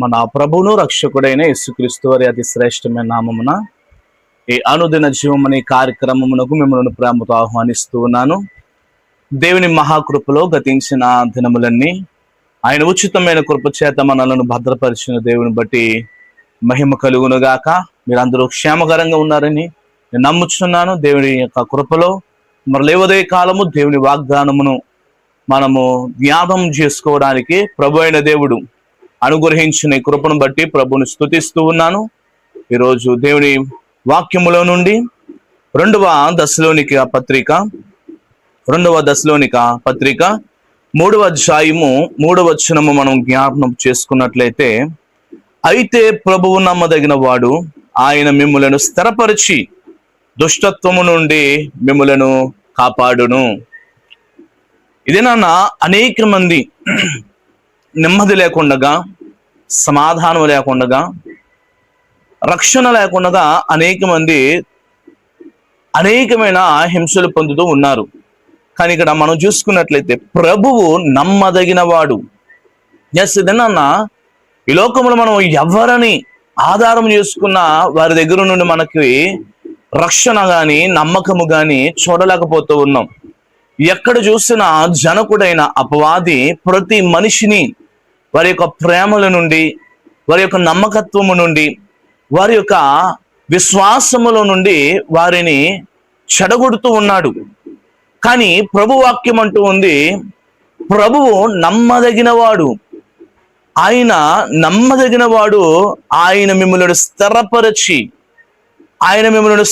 మన ప్రభువును రక్షకుడైన యేసుక్రీస్తు వారి అతి శ్రేష్టమైన నామమున ఈ అనుదిన జీవం అనే కార్యక్రమమునకు మిమ్మల్ని ప్రేమతో ఆహ్వానిస్తూ ఉన్నాను. దేవుని మహాకృపలో గతించిన దినములన్నీ ఆయన ఉచితమైన కృప చేత మనలను భద్రపరిచిన దేవుని బట్టి మహిమ కలుగునుగాక. మీరందరూ క్షేమకరంగా ఉన్నారని నేను నమ్ముచున్నాను. దేవుని యొక్క కృపలో మరి లేవదే కాలము దేవుని వాగ్దానమును మనము జ్ఞాపం చేసుకోవడానికి ప్రభు అయిన దేవుడు అనుగ్రహించిన ఈ కృపను బట్టి ప్రభుని స్తుతిస్తూ ఉన్నాను. ఈరోజు దేవుని వాక్యములో నుండి రెండవ దశలోనిక పత్రిక 3వ అధ్యాయము 3వ వచనము మనం జ్ఞాపనం చేసుకున్నట్లయితే, అయితే ప్రభువు నమ్మదగిన వాడు, ఆయన మిమ్ములను స్థిరపరిచి దుష్టత్వము నుండి మిమ్ములను కాపాడును. ఇదేనా అనేక మంది నెమ్మది లేకుండగా, సమాధానం లేకుండగా, రక్షణ లేకుండగా అనేక మంది అనేకమైన హింసలు పొందుతూ ఉన్నారు. కానీ ఇక్కడ మనం చూసుకున్నట్లయితే ప్రభువు నమ్మదగిన వాడు. ఇదేనా ఈ లోకంలో మనం ఎవరిని ఆధారం చేసుకున్న వారి దగ్గర నుండి మనకి రక్షణ గాని నమ్మకము గాని చూడలేకపోతూ ఉన్నాం. ఎక్కడ చూసినా జనకుడైన అపవాది ప్రతి మనిషిని వారి యొక్క ప్రేమల నుండి, వారి యొక్క నమ్మకత్వము నుండి, వారి యొక్క విశ్వాసముల నుండి వారిని చెడగొడుతూ ఉన్నాడు. కానీ ప్రభు వాక్యం అంటూ ఉంది, ప్రభువు నమ్మదగినవాడు, ఆయన నమ్మదగినవాడు, ఆయన మిమ్మల్ని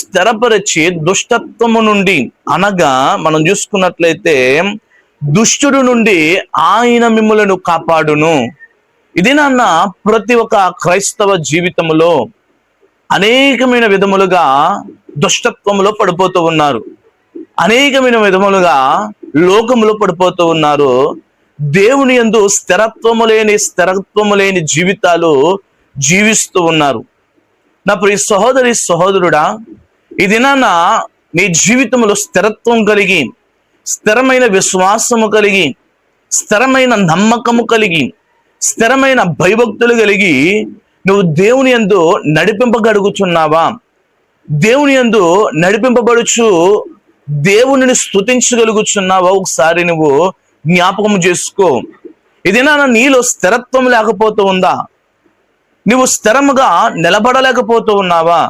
స్థిరపరిచి దుష్టత్వము నుండి, అనగా మనం చూసుకున్నట్లయితే దుష్టుడు నుండి ఆయన మిమ్మలను కాపాడును. ఇది నాన్న ప్రతి ఒక్క క్రైస్తవ జీవితంలో అనేకమైన విధములుగా దుష్టత్వములో పడిపోతూ ఉన్నారు. అనేకమైన విధములుగా లోకములో పడిపోతూ ఉన్నారు. దేవుని యందు స్థిరత్వము లేని జీవితాలు జీవిస్తూ ఉన్నారు. నా ప్రియ సహోదరి సహోదరుడా, ఈ దినాన నీ జీవితంలో స్థిరత్వం కలిగి, స్థిరమైన విశ్వాసము కలిగి, స్థిరమైన నమ్మకము కలిగి, స్థిరమైన భయభక్తులు కలిగి నువ్వు దేవుని యందు నడిపింపగలుగుచున్నావా? దేవుని యందు నడిపింపబడుచు దేవునిని స్తుతించగలుగుచున్నావా? ఒకసారి నువ్వు జ్ఞాపకం చేసుకో. ఇది నీలో స్థిరత్వం లేకపోతూ ఉందా? నువ్వు స్థిరముగా నిలబడలేకపోతూ ఉన్నావా?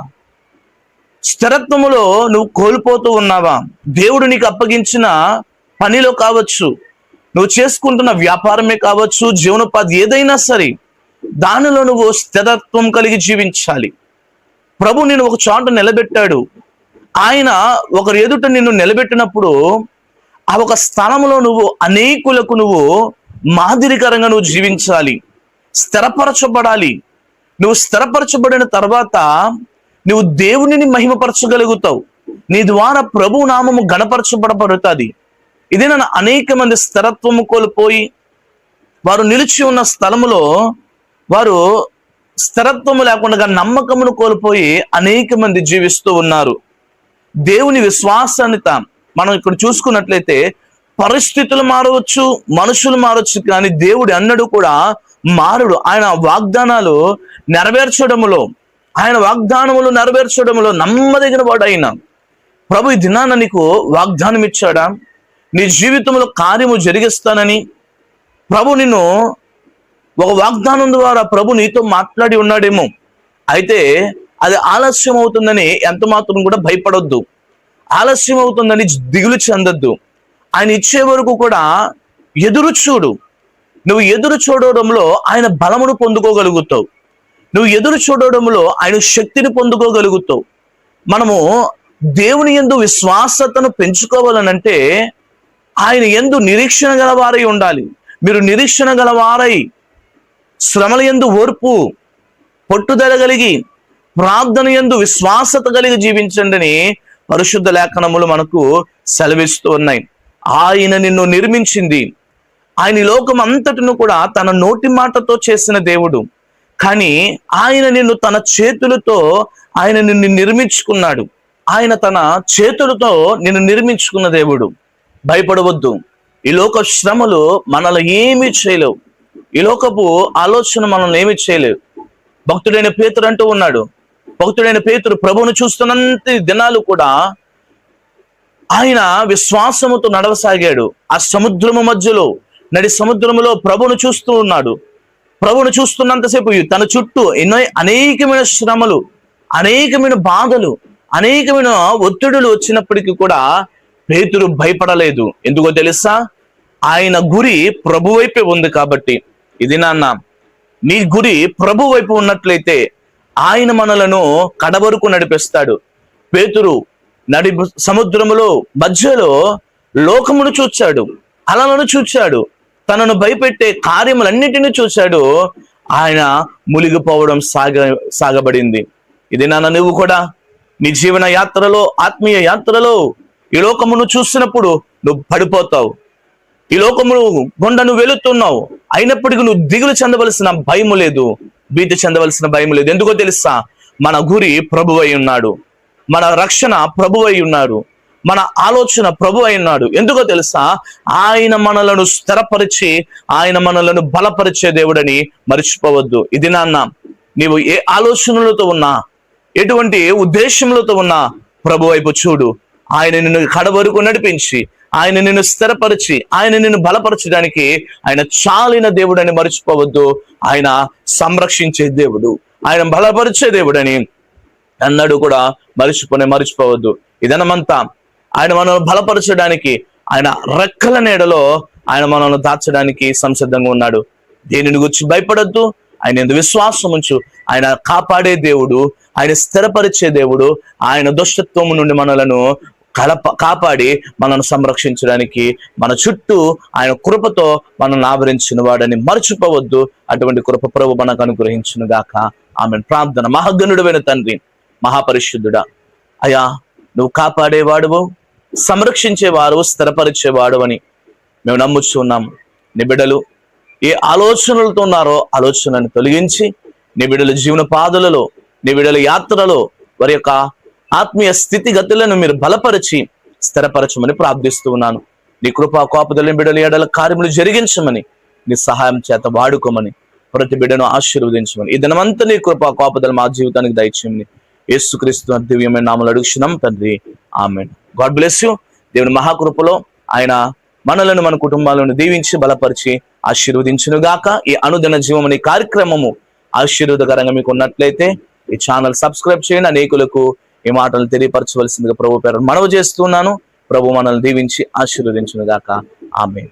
స్థిరత్వములో నువ్వు కోల్పోతూ ఉన్నావా? దేవుడు నీకు అప్పగించిన పనిలో కావచ్చు, నువ్వు చేసుకుంటున్న వ్యాపారమే కావచ్చు, జీవనోపాధి ఏదైనా సరే, దానిలో నువ్వు స్థిరత్వం కలిగి జీవించాలి. ప్రభు నిన్ను ఒక చోట నిలబెట్టాడు. ఆయన ఒకరి ఎదుట నిన్ను నిలబెట్టినప్పుడు ఆ ఒక స్థలంలో నువ్వు అనేకులకు నువ్వు మాదిరికరంగా నువ్వు జీవించాలి, స్థిరపరచబడాలి. నువ్వు స్థిరపరచబడిన తర్వాత నువ్వు దేవునిని మహిమపరచగలుగుతావు. నీ ద్వారా ప్రభు నామము గణపరచబడబడుతుంది. ఇదే నన్ను అనేక మంది స్థిరత్వము కోల్పోయి వారు నిలిచి ఉన్న స్థలములో వారు స్థిరత్వము లేకుండా నమ్మకమును కోల్పోయి అనేక మంది జీవిస్తూ ఉన్నారు. దేవుని విశ్వాసాన్ని మనం ఇక్కడ చూసుకున్నట్లయితే పరిస్థితులు మారవచ్చు, మనుషులు మారవచ్చు, కానీ దేవుడు అన్నడు కూడా మారుడు. ఆయన వాగ్దానాలు నెరవేర్చడములో నమ్మదగిన వాడు ఆయన ప్రభు. ఈ దినాన నీకు వాగ్దానం ఇచ్చాడా? నీ జీవితంలో కార్యము జరిగిస్తానని ప్రభు నిన్ను ఒక వాగ్దానం ద్వారా ప్రభు నీతో మాట్లాడి ఉన్నాడేమో. అయితే అది ఆలస్యం అవుతుందని ఎంత మాత్రం కూడా భయపడొద్దు. ఆలస్యం అవుతుందని దిగులు చెందొద్దు. ఆయన ఇచ్చే వరకు కూడా ఎదురు చూడు. నువ్వు ఎదురు చూడడంలో ఆయన బలమును పొందుకోగలుగుతావు. నువ్వు ఎదురు చూడడంలో ఆయన శక్తిని పొందుకోగలుగుతావు. మనము దేవుని యందు విశ్వాసతను పెంచుకోవాలనంటే ఆయన యందు నిరీక్షణ గలవారై ఉండాలి. మీరు నిరీక్షణ గలవారై శ్రమల యందు ఓర్పు, పట్టుదల కలిగి, ప్రార్థన యందు విశ్వాసత కలిగి జీవించండి అని పరిశుద్ధ లేఖనములు మనకు సెలవిస్తూ ఉన్నాయి. ఆయన నిన్ను నిర్మించింది. ఆయన ఈ లోకం అంతటిను కూడా తన నోటి మాటతో చేసిన దేవుడు. కానీ ఆయన నిన్ను తన చేతులతో ఆయన నిన్ను నిర్మించుకున్నాడు. ఆయన తన చేతులతో నిన్ను నిర్మించుకున్న దేవుడు. భయపడవద్దు. ఈ లోక శ్రమలు మనల్ని ఏమీ చేయలేవు. ఈ లోకపు ఆలోచన మనల్ని ఏమి చేయలేదు. భక్తుడైన పేతురు అంటూ ఉన్నాడు, భక్తుడైన పేతురు ప్రభువును చూస్తున్నంత దినాలు కూడా ఆయన విశ్వాసముతో నడవసాగాడు. ఆ సముద్రము మధ్యలో, నడి సముద్రములో ప్రభువును చూస్తూ ఉన్నాడు. ప్రభువును చూస్తున్నంతసేపు తన చుట్టూ అనేకమైన శ్రమలు, అనేకమైన బాధలు, అనేకమైన ఒత్తిడులు వచ్చినప్పటికీ కూడా పేతురు భయపడలేదు. ఎందుకో తెలుసా? ఆయన గురి ప్రభు వైపే ఉంది కాబట్టి. ఇది నాన్న, నీ గురి ప్రభు వైపు ఉన్నట్లయితే ఆయన మనలను కడవరకు నడిపిస్తాడు. పేతురు నడి సముద్రములో మధ్యలో లోకమును చూచాడు, అలలను చూచాడు, తనను భయపెట్టే కార్యములన్నిటినీ చూశాడు. ఆయన మునిగిపోవడం సాగబడింది. ఇది నాన్న, నువ్వు కూడా నీ జీవన యాత్రలో, ఆత్మీయ యాత్రలో ఈ లోకమును చూసినప్పుడు నువ్వు పడిపోతావు. ఈ లోకమును గుండా నువ్వు వెళుతున్నావు, అయినప్పటికీ నువ్వు దిగులు చెందవలసిన భయము లేదు, భీతి చెందవలసిన భయం లేదు. ఎందుకో తెలుసా? మన గురి ప్రభువై ఉన్నాడు, మన రక్షణ ప్రభువై ఉన్నాడు, మన ఆలోచన ప్రభు అయి ఉన్నాడు. ఎందుకో తెలుసా? ఆయన మనలను స్థిరపరిచి, ఆయన మనలను బలపరిచే దేవుడని మర్చిపోవద్దు. ఇది నాన్న, నీవు ఏ ఆలోచనలతో ఉన్నా, ఎటువంటి ఉద్దేశములతో ఉన్నా ప్రభు వైపు చూడు. ఆయన నిన్ను కడవరకు నడిపించి, ఆయన నిన్ను స్థిరపరిచి, ఆయన నిన్ను బలపరచడానికి ఆయన చాలిన దేవుడని మర్చిపోవద్దు. ఆయన సంరక్షించే దేవుడు, ఆయన బలపరిచే దేవుడని అన్నాడు కూడా మర్చిపోవద్దు. ఇదనమంతా ఆయన మనల్ని బలపరచడానికి, ఆయన రెక్కల నీడలో ఆయన మనల్ని దాచడానికి సంసిద్ధంగా ఉన్నాడు. దేనిని గురించి భయపడద్దు, ఆయన ఎందు విశ్వాసం ఉంచు. ఆయన కాపాడే దేవుడు, ఆయన స్థిరపరిచే దేవుడు, ఆయన దుష్టత్వము నుండి మనలను కాపాడి మనను సంరక్షించడానికి మన చుట్టూ ఆయన కృపతో మనల్ని ఆవరించిన వాడని మర్చిపోవద్దు. అటువంటి కృప ప్రభు మనకు అనుగ్రహించును గాక. ఆమెన్. ప్రార్థన. మహాగణుడైన తండ్రి, మహాపరిశుద్ధుడా, అయ్యా, నువ్వు కాపాడేవాడువు, సంరక్షించేవాడు, స్థిరపరిచేవాడు అని మేము నమ్ముచున్నాము. నీ బిడ్డలు ఏ ఆలోచనలతో ఉన్నారో ఆలోచనను తొలగించి, నీ బిడ్డల జీవన పాదులలో, నీ బిడ్డల యాత్రలో వారి యొక్క ఆత్మీయ స్థితిగతులను మీరు బలపరిచి స్థిరపరచమని ప్రార్థిస్తూ ఉన్నాను. నీ కృపా కోపదల బిడ్డల ఏడల కార్యములు జరిగించమని, నీ సహాయం చేత వాడుకోమని, ప్రతి బిడ్డను ఆశీర్వదించమని, ఈ దినమంతా నీ కృపా కోపదలు మా జీవితానికి దయచేయమని యేసుక్రీస్తు దివ్యమైన నామములో అడుగుచున్నాం తండ్రి. ఆమేన్. God bless you. దేవుని మహాకృపలో ఆయన మనలను, మన కుటుంబాలను దీవించి బలపరిచి ఆశీర్వదించును గాక. ఈ అనుదిన జీవం అనే కార్యక్రమము ఆశీర్వాదకరంగా మీకు ఉన్నట్లయితే ఈ ఛానల్ సబ్స్క్రైబ్ చేయండి. అనేకులకు ఈ మాటలు తెలియపరచవలసిందిగా ప్రభు పేరు మనవి చేస్తున్నాను. ప్రభు మనల్ని దీవించి ఆశీర్వదించును గాక. ఆమేన్.